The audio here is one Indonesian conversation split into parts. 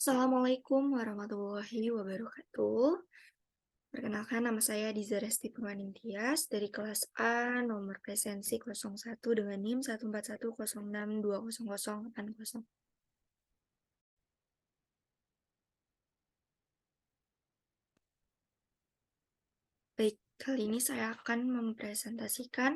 Assalamualaikum warahmatullahi wabarakatuh. Perkenalkan nama saya Diza Resti Purwaningtyas dari kelas A nomor presensi 01 dengan NIM 14106200080. Baik, kali ini saya akan mempresentasikan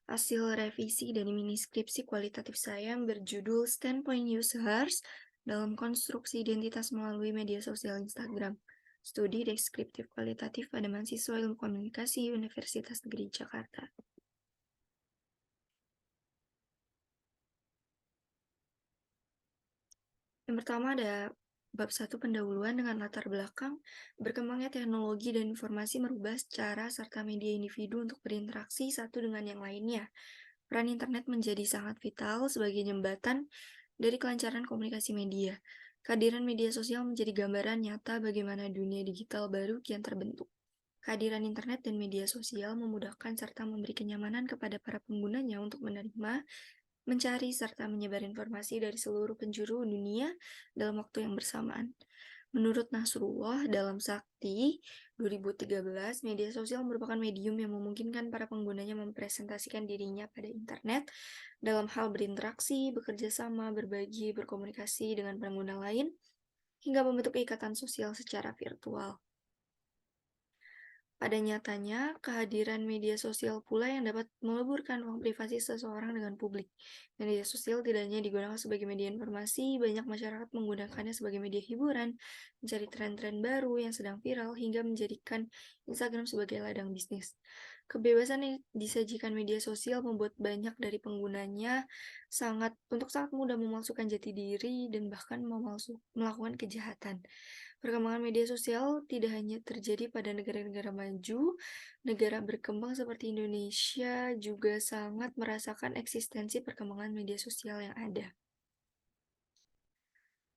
hasil revisi dari mini skripsi kualitatif saya yang berjudul Standpoint Users dalam konstruksi identitas melalui media sosial Instagram. Studi deskriptif kualitatif pada mahasiswa ilmu komunikasi Universitas Negeri Jakarta. Yang pertama ada bab 1 pendahuluan dengan latar belakang berkembangnya teknologi dan informasi merubah cara serta media individu untuk berinteraksi satu dengan yang lainnya. Peran internet menjadi sangat vital sebagai jembatan dari kelancaran komunikasi media. Kehadiran media sosial menjadi gambaran nyata bagaimana dunia digital baru kian terbentuk. Kehadiran internet dan media sosial memudahkan serta memberi kenyamanan kepada para penggunanya untuk menerima, mencari, serta menyebar informasi dari seluruh penjuru dunia dalam waktu yang bersamaan. Menurut Nasrullah dalam Sakti 2013, media sosial merupakan medium yang memungkinkan para penggunanya mempresentasikan dirinya pada internet dalam hal berinteraksi, bekerja sama, berbagi, berkomunikasi dengan pengguna lain, hingga membentuk ikatan sosial secara virtual. Pada nyatanya, kehadiran media sosial pula yang dapat meleburkan ruang privasi seseorang dengan publik. Media sosial tidak hanya digunakan sebagai media informasi, banyak masyarakat menggunakannya sebagai media hiburan, mencari tren-tren baru yang sedang viral, hingga menjadikan Instagram sebagai ladang bisnis. Kebebasan yang disajikan media sosial membuat banyak dari penggunanya sangat mudah memalsukan jati diri dan bahkan melakukan kejahatan. Perkembangan media sosial tidak hanya terjadi pada negara-negara maju, negara berkembang seperti Indonesia juga sangat merasakan eksistensi perkembangan media sosial yang ada.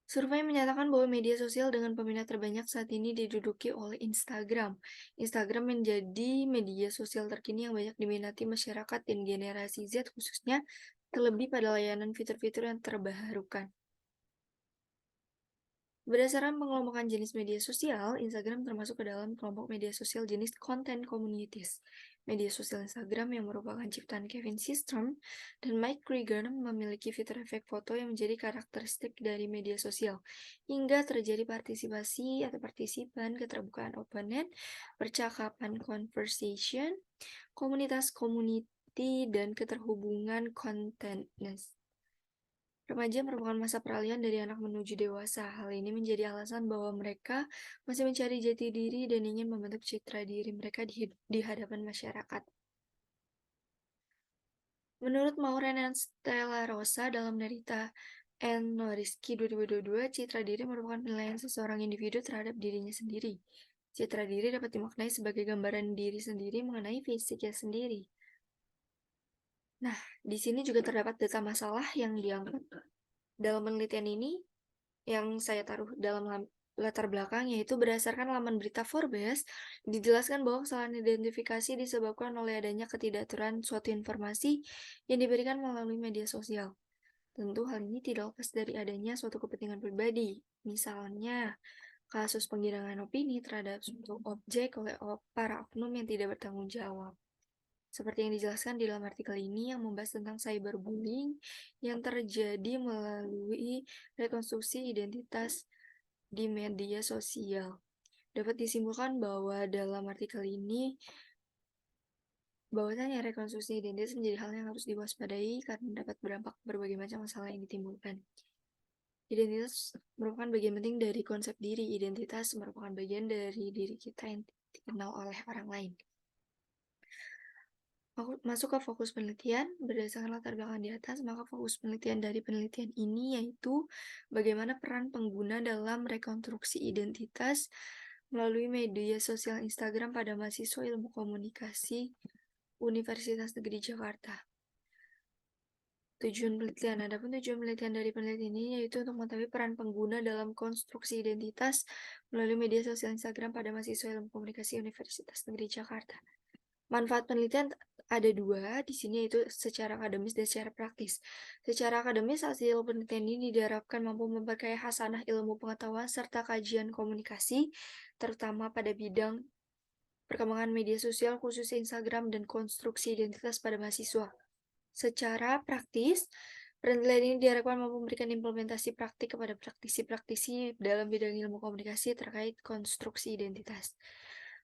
Survei menyatakan bahwa media sosial dengan peminat terbanyak saat ini diduduki oleh Instagram. Instagram menjadi media sosial terkini yang banyak diminati masyarakat dan generasi Z khususnya, terlebih pada layanan fitur-fitur yang terbarukan. Berdasarkan pengelompokan jenis media sosial, Instagram termasuk ke dalam kelompok media sosial jenis content communities. Media sosial Instagram yang merupakan ciptaan Kevin Systrom dan Mike Krieger memiliki fitur efek foto yang menjadi karakteristik dari media sosial, hingga terjadi partisipasi atau partisipan, keterbukaan opponent, percakapan conversation, komunitas community, dan keterhubungan contentness. Remaja merupakan masa peralihan dari anak menuju dewasa. Hal ini menjadi alasan bahwa mereka masih mencari jati diri dan ingin membentuk citra diri mereka di hadapan masyarakat. Menurut Maureen dan Stella Rosa dalam Narita and Noriski 2022, citra diri merupakan penilaian seseorang individu terhadap dirinya sendiri. Citra diri dapat dimaknai sebagai gambaran diri sendiri mengenai fisiknya sendiri. Nah, di sini juga terdapat data masalah yang diangkat dalam penelitian ini yang saya taruh dalam latar belakang, yaitu berdasarkan laman berita Forbes, dijelaskan bahwa kesalahan identifikasi disebabkan oleh adanya ketidakaturan suatu informasi yang diberikan melalui media sosial. Tentu hal ini tidak lepas dari adanya suatu kepentingan pribadi, misalnya kasus penggirangan opini terhadap suatu objek oleh para oknum yang tidak bertanggung jawab. Seperti yang dijelaskan di dalam artikel ini yang membahas tentang cyberbullying yang terjadi melalui rekonstruksi identitas di media sosial. Dapat disimpulkan bahwa dalam artikel ini bahwasanya rekonstruksi identitas menjadi hal yang harus diwaspadai karena dapat berdampak berbagai macam masalah yang ditimbulkan. Identitas merupakan bagian penting dari konsep diri. Identitas merupakan bagian dari diri kita yang dikenal oleh orang lain. Masuk ke fokus penelitian, berdasarkan latar belakang di atas, maka fokus penelitian dari penelitian ini yaitu bagaimana peran pengguna dalam rekonstruksi identitas melalui media sosial Instagram pada mahasiswa ilmu komunikasi Universitas Negeri Jakarta. Tujuan penelitian, adapun tujuan penelitian dari penelitian ini yaitu untuk mengetahui peran pengguna dalam konstruksi identitas melalui media sosial Instagram pada mahasiswa ilmu komunikasi Universitas Negeri Jakarta. Manfaat penelitian Ada dua di sini, yaitu secara akademis dan secara praktis. Secara akademis, hasil penelitian ini diharapkan mampu memperkaya hasanah ilmu pengetahuan serta kajian komunikasi, terutama pada bidang perkembangan media sosial khususnya Instagram dan konstruksi identitas pada mahasiswa. Secara praktis, penelitian ini diharapkan mampu memberikan implementasi praktik kepada praktisi-praktisi dalam bidang ilmu komunikasi terkait konstruksi identitas.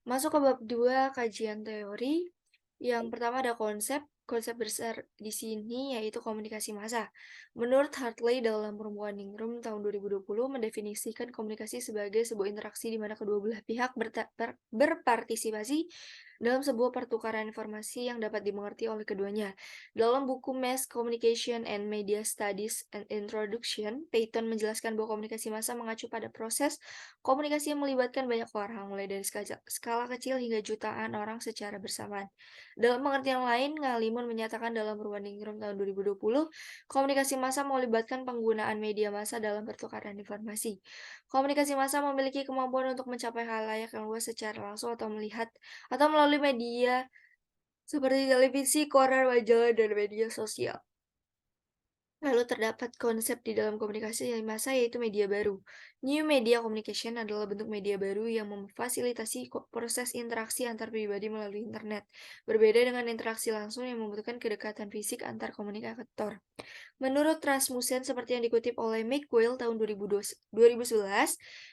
Masuk ke bab 2, kajian teori. Yang pertama ada konsep. Konsep besar di sini yaitu komunikasi massa. Menurut Hartley dalam Perempuan Ningrum tahun 2020 mendefinisikan komunikasi sebagai sebuah interaksi di mana kedua belah pihak berpartisipasi dalam sebuah pertukaran informasi yang dapat dimengerti oleh keduanya. Dalam buku Mass Communication and Media Studies and Introduction, Peyton menjelaskan bahwa komunikasi massa mengacu pada proses komunikasi yang melibatkan banyak orang, mulai dari skala kecil hingga jutaan orang secara bersamaan. Dalam pengertian lain, Ngalimun menyatakan dalam Ruang Ningrum tahun 2020, komunikasi massa melibatkan penggunaan media massa dalam pertukaran informasi. Komunikasi massa memiliki kemampuan untuk mencapai khalayak yang luas secara langsung atau melihat atau melalui media seperti televisi, koran, majalah, dan media sosial. Lalu terdapat konsep di dalam komunikasi yang massa yaitu media baru. New media communication adalah bentuk media baru yang memfasilitasi proses interaksi antar pribadi melalui internet. Berbeda dengan interaksi langsung yang membutuhkan kedekatan fisik antar komunikator. Menurut Rasmussen, seperti yang dikutip oleh McQuail tahun 2011,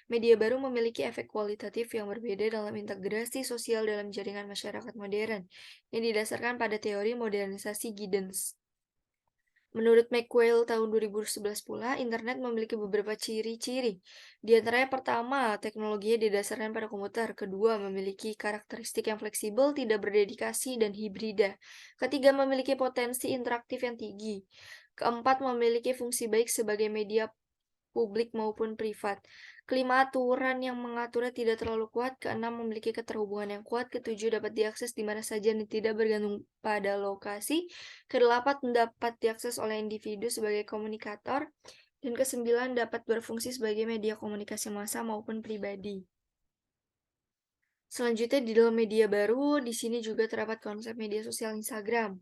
media baru memiliki efek kualitatif yang berbeda dalam integrasi sosial dalam jaringan masyarakat modern, yang didasarkan pada teori modernisasi Giddens. Menurut McQuail tahun 2011 pula, internet memiliki beberapa ciri-ciri. Di antaranya pertama, teknologinya didasarkan pada komputer. Kedua, memiliki karakteristik yang fleksibel, tidak berdedikasi, dan hibrida. Ketiga, memiliki potensi interaktif yang tinggi. Keempat, memiliki fungsi baik sebagai media publik maupun privat. Kelima, aturan yang mengaturnya tidak terlalu kuat. Keenam, memiliki keterhubungan yang kuat. Ketujuh, dapat diakses di mana saja dan tidak bergantung pada lokasi. Kedelapan, dapat diakses oleh individu sebagai komunikator. Dan kesembilan, dapat berfungsi sebagai media komunikasi massa maupun pribadi. Selanjutnya, di dalam media baru, di sini juga terdapat konsep media sosial Instagram.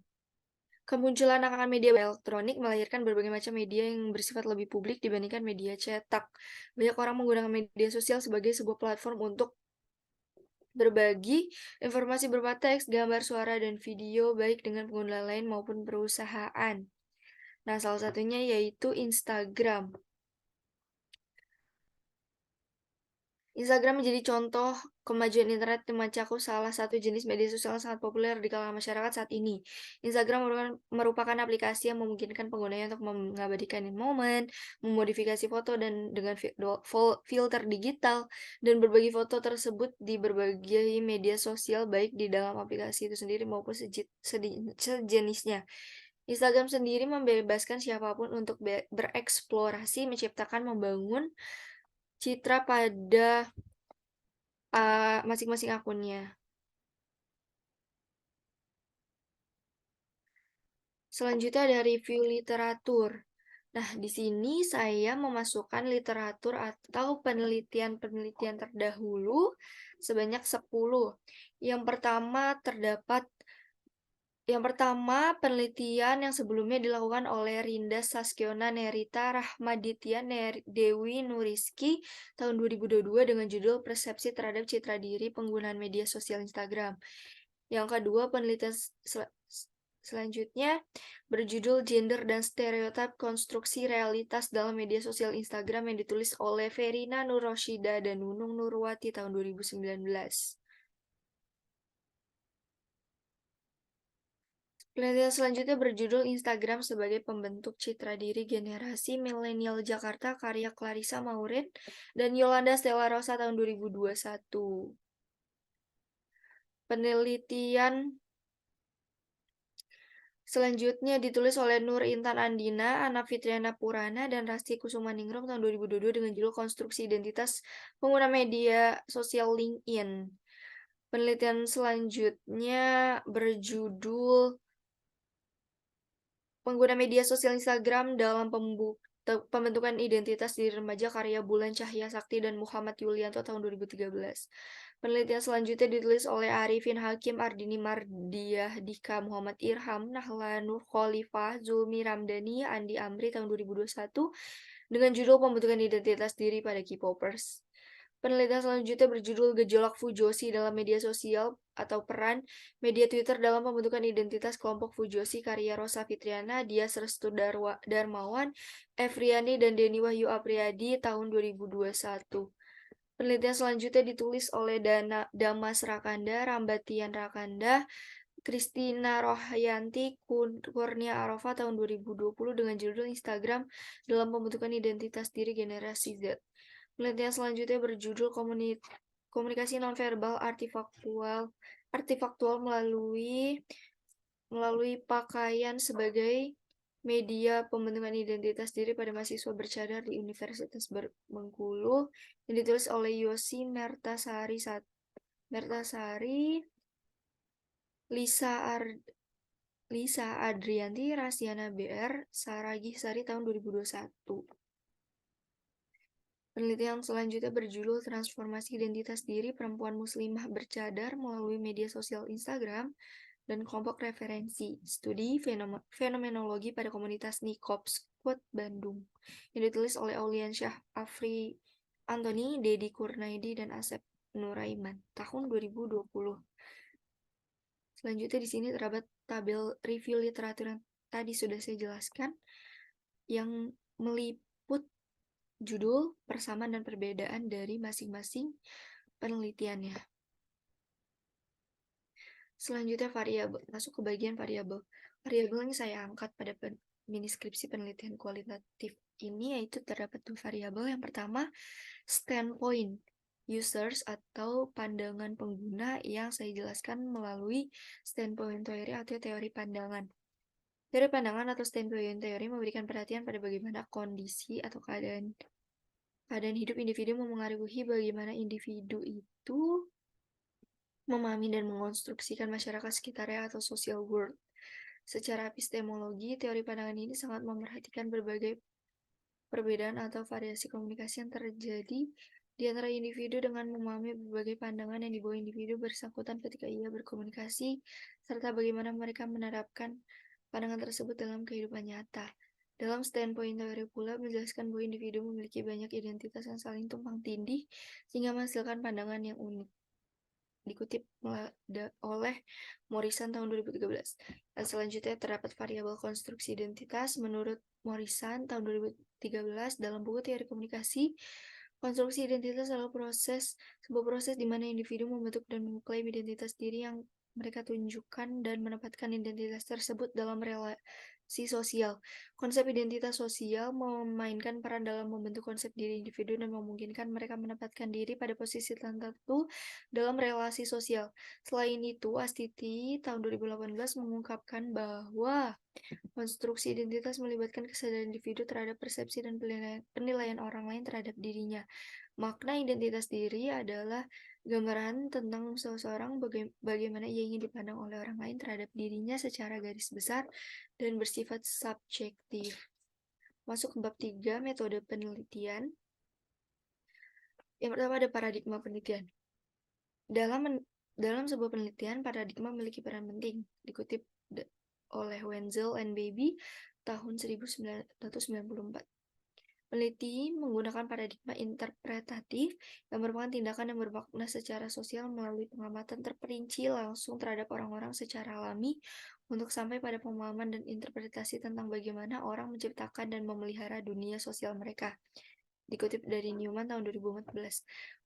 Kemunculan akan media elektronik melahirkan berbagai macam media yang bersifat lebih publik dibandingkan media cetak. Banyak orang menggunakan media sosial sebagai sebuah platform untuk berbagi informasi berupa teks, gambar, suara, dan video, baik dengan pengguna lain maupun perusahaan. Nah, salah satunya yaitu Instagram. Instagram menjadi contoh kemajuan internet yang mencakup salah satu jenis media sosial yang sangat populer di kalangan masyarakat saat ini. Instagram merupakan aplikasi yang memungkinkan penggunanya untuk mengabadikan momen, memodifikasi foto dan dengan filter digital, dan berbagi foto tersebut di berbagai media sosial baik di dalam aplikasi itu sendiri maupun sejenisnya. Instagram sendiri membebaskan siapapun untuk bereksplorasi, menciptakan, membangun citra pada masing-masing akunnya. Selanjutnya ada review literatur. Nah, di sini saya memasukkan literatur atau penelitian-penelitian terdahulu sebanyak 10. Yang pertama, penelitian yang sebelumnya dilakukan oleh Rinda Saskiona Nerita Rahmaditya Dewi Nuriski tahun 2022 dengan judul Persepsi Terhadap Citra Diri Penggunaan Media Sosial Instagram. Yang kedua, penelitian selanjutnya berjudul Gender dan Stereotip Konstruksi Realitas dalam Media Sosial Instagram yang ditulis oleh Verina Nurroshida dan Nunung Nurwati tahun 2019. Penelitian selanjutnya berjudul Instagram sebagai Pembentuk Citra Diri Generasi Milenial Jakarta karya Clarissa Maurin dan Yolanda Stella Rosa tahun 2021. Penelitian selanjutnya ditulis oleh Nur Intan Andina, Ana Fitriana Purana, dan Rasti Kusumaningrum tahun 2022 dengan judul Konstruksi Identitas Pengguna Media Sosial LinkedIn. Penelitian selanjutnya berjudul Pengguna Media Sosial Instagram dalam Pembentukan Identitas Diri Remaja karya Bulan Cahya Sakti dan Muhammad Yulianto tahun 2013. Penelitian selanjutnya ditulis oleh Arifin Hakim, Ardini Mardiah Dika, Muhammad Irham, Nahla Nur Khalifah, Zulmi Ramdhani, Andi Amri tahun 2021 dengan judul Pembentukan Identitas Diri pada K-popers. Penelitian selanjutnya berjudul Gejolak Fujoshi dalam Media Sosial atau Peran Media Twitter dalam Pembentukan Identitas Kelompok Fujoshi karya Rosa Fitriana, Dias Restu Darmawan, Efriani, dan Denny Wahyu Apriyadi tahun 2021. Penelitian selanjutnya ditulis oleh Damas Rakanda, Rambatian Rakanda, Kristina Rohyanti, Kurnia Arafah tahun 2020 dengan judul Instagram dalam Pembentukan Identitas Diri Generasi Z. Penelitian selanjutnya berjudul Komunikasi Nonverbal Artifaktual melalui pakaian sebagai media pembentukan identitas diri pada mahasiswa bercadar di Universitas Bengkulu yang ditulis oleh Yosi Mertasari, Lisa Adrianti, Rasiana BR, Saragih Sari tahun 2021. Penelitian selanjutnya berjudul Transformasi Identitas Diri Perempuan Muslimah Bercadar melalui Media Sosial Instagram dan Kelompok Referensi Studi Fenomenologi pada Komunitas Niqab Squad Bandung yang ditulis oleh Aulian Syah Afri Antoni, Dedi Kurnaidi, dan Asep Nuraiman tahun 2020. Selanjutnya di sini terdapat tabel review literatur yang tadi sudah saya jelaskan yang meliput judul, persamaan, dan perbedaan dari masing-masing penelitiannya. Selanjutnya variabel, masuk ke bagian variabel. Variabel yang saya angkat pada mini skripsi penelitian kualitatif ini yaitu terdapat dua variabel. Yang pertama, standpoint users atau pandangan pengguna yang saya jelaskan melalui standpoint theory atau teori pandangan. Teori pandangan atau standpoint theory memberikan perhatian pada bagaimana kondisi atau keadaan hidup individu memengaruhi bagaimana individu itu memahami dan mengonstruksikan masyarakat sekitarnya atau social world. Secara epistemologi, teori pandangan ini sangat memperhatikan berbagai perbedaan atau variasi komunikasi yang terjadi di antara individu dengan memahami berbagai pandangan yang dibawa individu bersangkutan ketika ia berkomunikasi, serta bagaimana mereka menerapkan pandangan tersebut dalam kehidupan nyata. Dalam standpoint teori pula menjelaskan bahwa individu memiliki banyak identitas yang saling tumpang tindih sehingga menghasilkan pandangan yang unik. Dikutip oleh Morrison tahun 2013. Dan selanjutnya terdapat variabel konstruksi identitas menurut Morrison tahun 2013 dalam buku Teori Komunikasi. Konstruksi identitas adalah sebuah proses di mana individu membentuk dan mengklaim identitas diri yang mereka tunjukkan dan menempatkan identitas tersebut dalam relasi sosial. Konsep identitas sosial memainkan peran dalam membentuk konsep diri individu dan memungkinkan mereka menempatkan diri pada posisi tertentu dalam relasi sosial. Selain itu, Astiti tahun 2018 mengungkapkan bahwa konstruksi identitas melibatkan kesadaran individu terhadap persepsi dan penilaian orang lain terhadap dirinya. Makna identitas diri adalah gambaran tentang seseorang bagaimana ia ingin dipandang oleh orang lain terhadap dirinya secara garis besar dan bersifat subjektif. Masuk ke bab 3, metode penelitian. Yang pertama ada paradigma penelitian. Dalam sebuah penelitian, paradigma memiliki peran penting. Dikutip oleh Wenzel and Baby tahun 1994. Peneliti menggunakan paradigma interpretatif yang merupakan tindakan yang bermakna secara sosial melalui pengamatan terperinci langsung terhadap orang-orang secara alami untuk sampai pada pemahaman dan interpretasi tentang bagaimana orang menciptakan dan memelihara dunia sosial mereka. Dikutip dari Newman tahun 2014.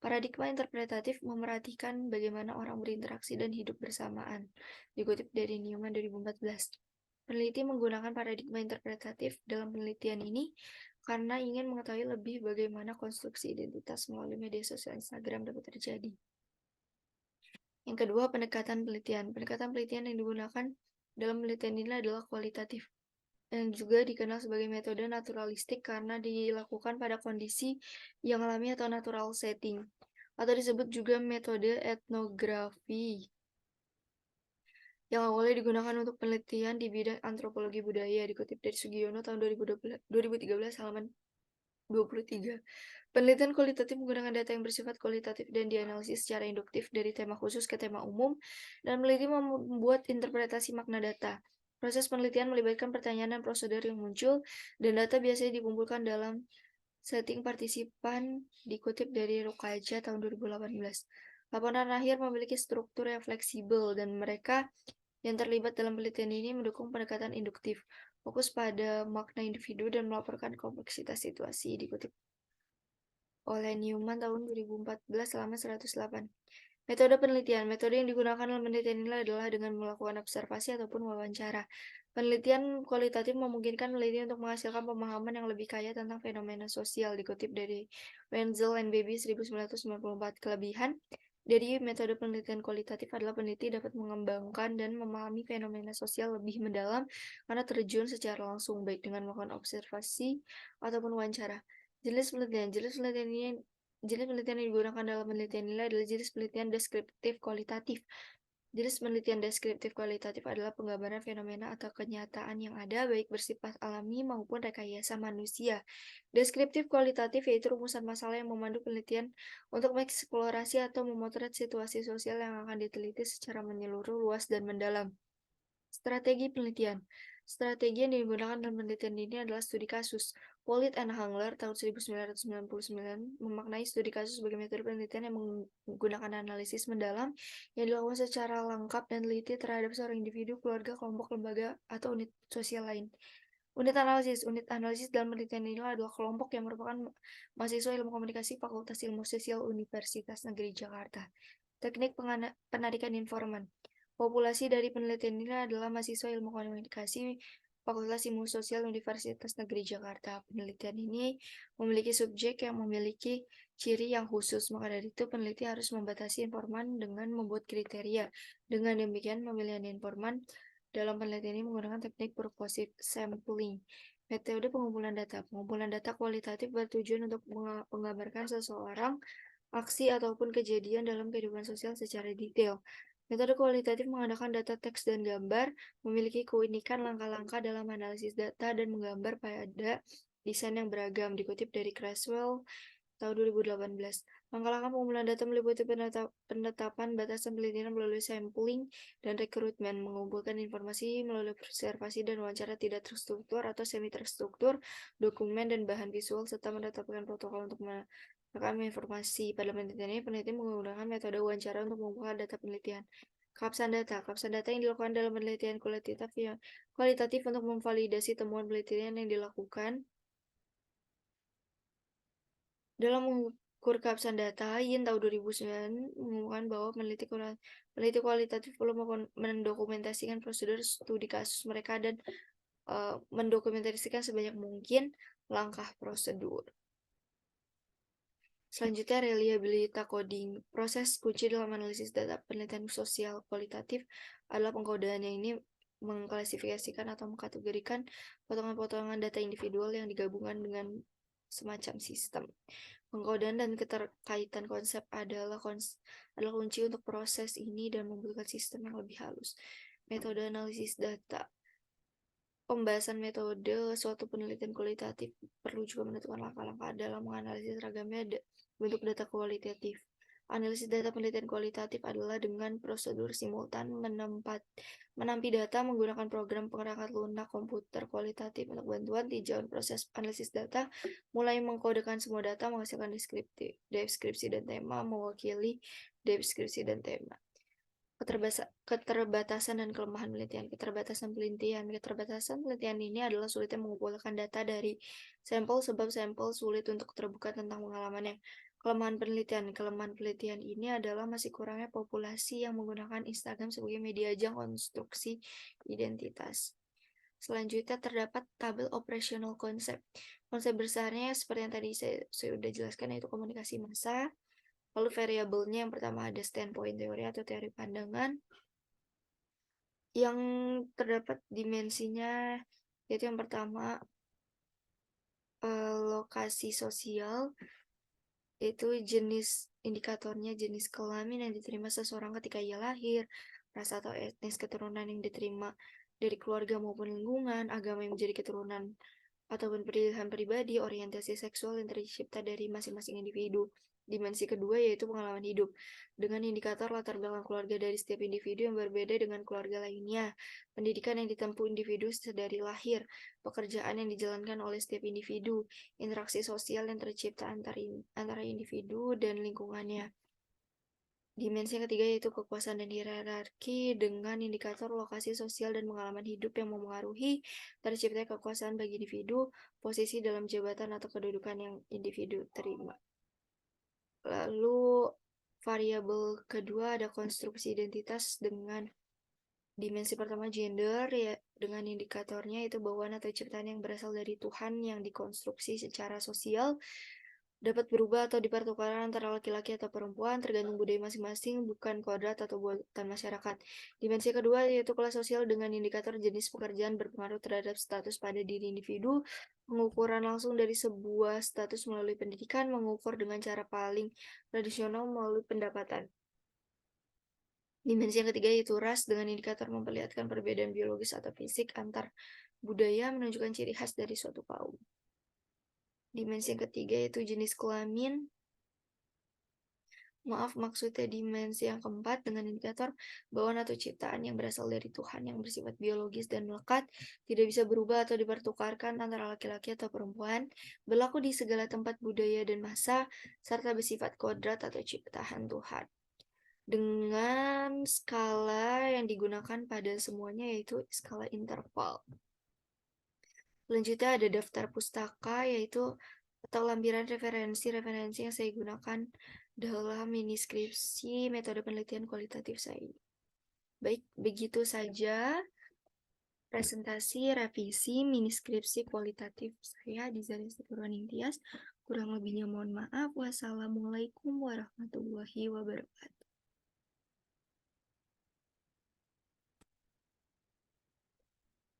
Paradigma interpretatif memerhatikan bagaimana orang berinteraksi dan hidup bersamaan. Dikutip dari Newman 2014. Peneliti menggunakan paradigma interpretatif dalam penelitian ini karena ingin mengetahui lebih bagaimana konstruksi identitas melalui media sosial Instagram dapat terjadi. Yang kedua, pendekatan penelitian. Pendekatan penelitian yang digunakan dalam penelitian ini adalah kualitatif, yang juga dikenal sebagai metode naturalistik karena dilakukan pada kondisi yang alami atau natural setting, atau disebut juga metode etnografi. yang awalnya digunakan untuk penelitian di bidang antropologi budaya, dikutip dari Sugiono tahun 2013 halaman 23. Penelitian kualitatif menggunakan data yang bersifat kualitatif dan dianalisis secara induktif dari tema khusus ke tema umum, dan meneliti membuat interpretasi makna data. Proses penelitian melibatkan pertanyaan dan prosedur yang muncul, dan data biasanya dikumpulkan dalam setting partisipan, dikutip dari Rukaja tahun 2018. Laporan akhir memiliki struktur yang fleksibel, dan mereka yang terlibat dalam penelitian ini mendukung pendekatan induktif, fokus pada makna individu dan melaporkan kompleksitas situasi, dikutip oleh Newman tahun 2014 selama 108. Metode penelitian. Metode yang digunakan dalam penelitian ini adalah dengan melakukan observasi ataupun wawancara. Penelitian kualitatif memungkinkan peneliti untuk menghasilkan pemahaman yang lebih kaya tentang fenomena sosial, dikutip dari Wenzel and Baby 1994. Kelebihan dari metode penelitian kualitatif adalah peneliti dapat mengembangkan dan memahami fenomena sosial lebih mendalam karena terjun secara langsung, baik dengan melakukan observasi ataupun wawancara. Jenis penelitian. Jenis penelitian yang digunakan dalam penelitian nilai adalah jenis penelitian deskriptif kualitatif. Jenis penelitian deskriptif kualitatif adalah penggambaran fenomena atau kenyataan yang ada, baik bersifat alami maupun rekayasa manusia. Deskriptif kualitatif yaitu rumusan masalah yang memandu penelitian untuk mengeksplorasi atau memotret situasi sosial yang akan diteliti secara menyeluruh, luas, dan mendalam. Strategi penelitian. Strategi yang digunakan dalam penelitian ini adalah studi kasus. Pollitt and Hangler tahun 1999 memaknai studi kasus sebagai metode penelitian yang menggunakan analisis mendalam yang dilakukan secara lengkap dan teliti terhadap seorang individu, keluarga, kelompok, lembaga, atau unit sosial lain. Unit analisis. Unit analisis dalam penelitian ini adalah kelompok yang merupakan mahasiswa ilmu komunikasi Fakultas Ilmu Sosial Universitas Negeri Jakarta. Teknik penarikan informan. Populasi dari penelitian ini adalah mahasiswa ilmu komunikasi Fakultas Ilmu Sosial Universitas Negeri Jakarta. Penelitian ini memiliki subjek yang memiliki ciri yang khusus, maka dari itu peneliti harus membatasi informan dengan membuat kriteria. Dengan demikian, pemilihan informan dalam penelitian ini menggunakan teknik purposive sampling. Metode pengumpulan data. Pengumpulan data kualitatif bertujuan untuk menggambarkan seseorang, aksi ataupun kejadian dalam kehidupan sosial secara detail. Metode kualitatif menggunakan data teks dan gambar, memiliki keunikan langkah-langkah dalam analisis data dan menggambar pada desain yang beragam, dikutip dari Creswell tahun 2018. Langkah-langkah pengumpulan data meliputi penetapan batasan penelitian melalui sampling dan rekrutmen, mengumpulkan informasi melalui observasi dan wawancara tidak terstruktur atau semi terstruktur, dokumen dan bahan visual, serta menetapkan protokol untuk merekam informasi. Pada penelitian ini, peneliti menggunakan metode wawancara untuk mengumpulkan data penelitian. Kapsan data. Kapsan data yang dilakukan dalam penelitian kualitatif untuk memvalidasi temuan penelitian yang dilakukan. Dalam mengukur kapsan data, Yin tahun 2009 mengumumkan bahwa peneliti kualitatif perlu mendokumentasikan prosedur studi kasus mereka dan mendokumentasikan sebanyak mungkin langkah prosedur. Selanjutnya, reliability coding. Proses kunci dalam analisis data penelitian sosial kualitatif adalah pengkodean, yang ini mengklasifikasikan atau mengkategorikan potongan-potongan data individual yang digabungkan dengan semacam sistem. Pengkodean dan keterkaitan konsep adalah kunci untuk proses ini dan membutuhkan sistem yang lebih halus. Metode analisis data. Pembahasan metode suatu penelitian kualitatif perlu juga menentukan langkah-langkah dalam menganalisis ragamnya bentuk data kualitatif. Analisis data penelitian kualitatif adalah dengan prosedur simultan menampi data menggunakan program perangkat lunak komputer kualitatif untuk bantuan tinjauan proses analisis data, mulai mengkodekan semua data, menghasilkan deskripsi dan tema, mewakili deskripsi dan tema. Keterbatasan dan kelemahan penelitian. Keterbatasan penelitian ini adalah sulitnya mengumpulkan data dari sampel, sebab sampel sulit untuk terbuka tentang pengalamannya. Kelemahan penelitian ini adalah masih kurangnya populasi yang menggunakan Instagram sebagai media ajang konstruksi identitas. Selanjutnya terdapat tabel operational konsep. Konsep besarnya seperti yang tadi saya sudah jelaskan, yaitu komunikasi massa. Lalu variabelnya yang pertama ada standpoint teori atau teori pandangan. Yang terdapat dimensinya yaitu yang pertama lokasi sosial, yaitu jenis indikatornya jenis kelamin yang diterima seseorang ketika ia lahir, ras atau etnis, keturunan yang diterima dari keluarga maupun lingkungan, agama yang menjadi keturunan ataupun pilihan pribadi, orientasi seksual yang tercipta dari masing-masing individu. Dimensi kedua yaitu pengalaman hidup, dengan indikator latar belakang keluarga dari setiap individu yang berbeda dengan keluarga lainnya, pendidikan yang ditempuh individu sedari lahir, pekerjaan yang dijalankan oleh setiap individu, interaksi sosial yang tercipta antara individu dan lingkungannya. Dimensi yang ketiga yaitu kekuasaan dan hierarki dengan indikator lokasi sosial dan pengalaman hidup yang memengaruhi terciptanya kekuasaan bagi individu, posisi dalam jabatan atau kedudukan yang individu terima. Lalu variabel kedua ada konstruksi identitas dengan dimensi pertama gender ya dengan indikatornya itu bawaan atau ciptaan yang berasal dari Tuhan yang dikonstruksi secara sosial dapat berubah atau dipertukarkan antara laki-laki atau perempuan tergantung budaya masing-masing, bukan kodrat atau buatan masyarakat. Dimensi kedua yaitu kelas sosial dengan indikator jenis pekerjaan berpengaruh terhadap status pada diri individu, pengukuran langsung dari sebuah status melalui pendidikan, mengukur dengan cara paling tradisional melalui pendapatan. Dimensi yang ketiga yaitu ras dengan indikator memperlihatkan perbedaan biologis atau fisik antar budaya menunjukkan ciri khas dari suatu kaum. Dimensi yang ketiga yaitu jenis kelamin. Maksudnya dimensi yang keempat dengan indikator bawaan atau ciptaan yang berasal dari Tuhan yang bersifat biologis dan melekat, tidak bisa berubah atau dipertukarkan antara laki-laki atau perempuan, berlaku di segala tempat budaya dan masa, serta bersifat kodrat atau ciptaan Tuhan. Dengan skala yang digunakan pada semuanya yaitu skala interval. Selanjutnya ada daftar pustaka yaitu atau lampiran referensi yang saya gunakan dalam mini skripsi metode penelitian kualitatif saya. Baik, begitu saja presentasi revisi mini skripsi kualitatif saya di Zalisti Purwaningtyas. Kurang lebihnya mohon maaf. Wassalamualaikum warahmatullahi wabarakatuh.